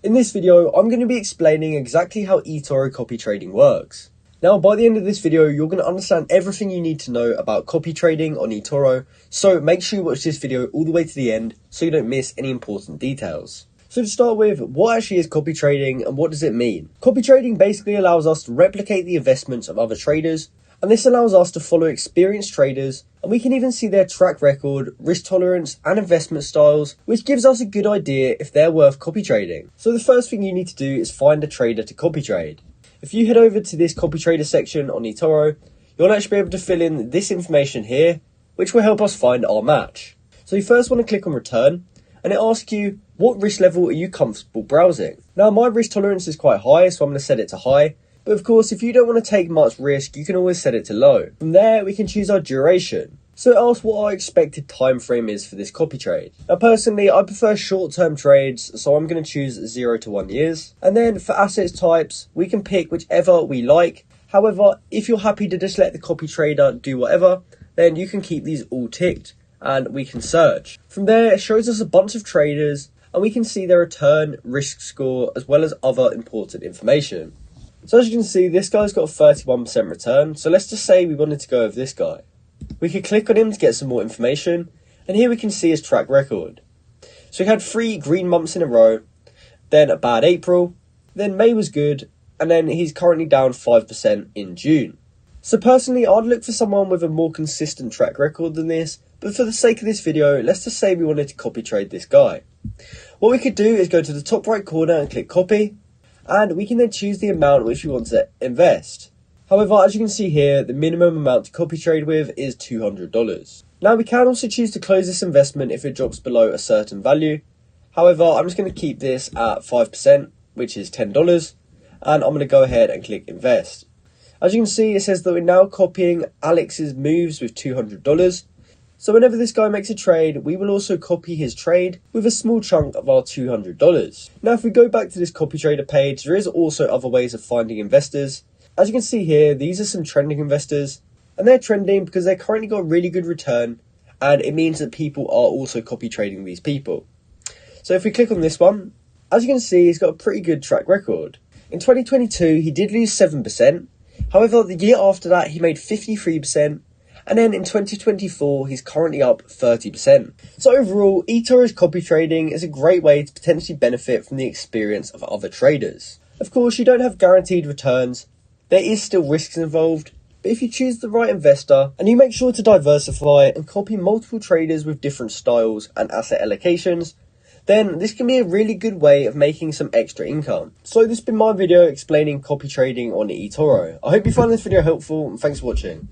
In this video, I'm going to be explaining exactly how Etoro copy trading works. Now, by the end of this video, you're going to understand everything you need to know about copy trading on Etoro, so make sure you watch this video all the way to the end so you don't miss any important details. So to start with, what actually is copy trading and what does it mean? Copy trading basically allows us to replicate the investments of other traders, and this allows us to follow experienced traders, and we can even see their track record, risk tolerance and investment styles, which gives us a good idea if they're worth copy trading. So the first thing you need to do is find a trader to copy trade. If you head over to this copy trader section on Etoro, you'll actually be able to fill in this information here, which will help us find our match. So you first want to click on return, and it asks you, what risk level are you comfortable browsing? Now my risk tolerance is quite high, so I'm going to set it to high. But of course, if you don't want to take much risk, you can always set it to low. From there, we can choose our duration. So it asks what our expected time frame is for this copy trade. Now personally, I prefer short-term trades, so I'm going to choose 0 to 1 years. And then for assets types, we can pick whichever we like. However, if you're happy to just let the copy trader do whatever, then you can keep these all ticked and we can search. From there, it shows us a bunch of traders and we can see their return, risk score, as well as other important information. So as you can see, this guy's got a 31% return. So let's just say we wanted to go with this guy. We could click on him to get some more information. And here we can see his track record. So he had 3 green months in a row, then a bad April, then May was good, and then he's currently down 5% in June. So personally, I'd look for someone with a more consistent track record than this. But for the sake of this video, let's just say we wanted to copy trade this guy. What we could do is go to the top right corner and click copy. And we can then choose the amount which we want to invest. However, as you can see here, the minimum amount to copy trade with is $200. Now we can also choose to close this investment if it drops below a certain value. However, I'm just going to keep this at 5%, which is $10. And I'm going to go ahead and click invest. As you can see, it says that we're now copying Alex's moves with $200. So whenever this guy makes a trade, we will also copy his trade with a small chunk of our $200. Now if we go back to this copy trader page, there is also other ways of finding investors. As you can see here, these are some trending investors, and they're trending because they currently got a really good return, and it means that people are also copy trading these people. So if we click on this one, as you can see, he's got a pretty good track record. In 2022, he did lose 7%. However, the year after that, he made 53%. And then in 2024, he's currently up 30%. So overall, Etoro's copy trading is a great way to potentially benefit from the experience of other traders. Of course, you don't have guaranteed returns. There is still risks involved. But if you choose the right investor and you make sure to diversify and copy multiple traders with different styles and asset allocations, then this can be a really good way of making some extra income. So this has been my video explaining copy trading on Etoro. I hope you found this video helpful and thanks for watching.